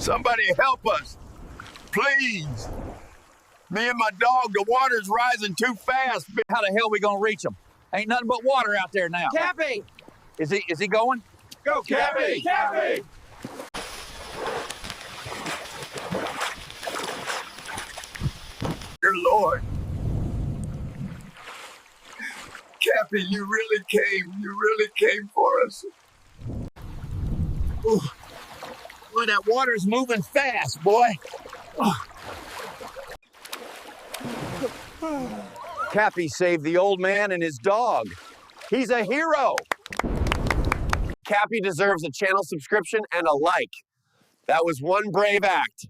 Somebody help us, please. Me and my dog, the water's rising too fast. How the hell we gonna reach him? Ain't nothing but water out there now. Capy! Is he going? Go, Capy! Capy! Dear Lord. Capy, you really came for us. Ooh. Boy, that water's moving fast, boy. Capy saved the old man and his dog. He's a hero. Capy deserves a channel subscription and a like. That was one brave act.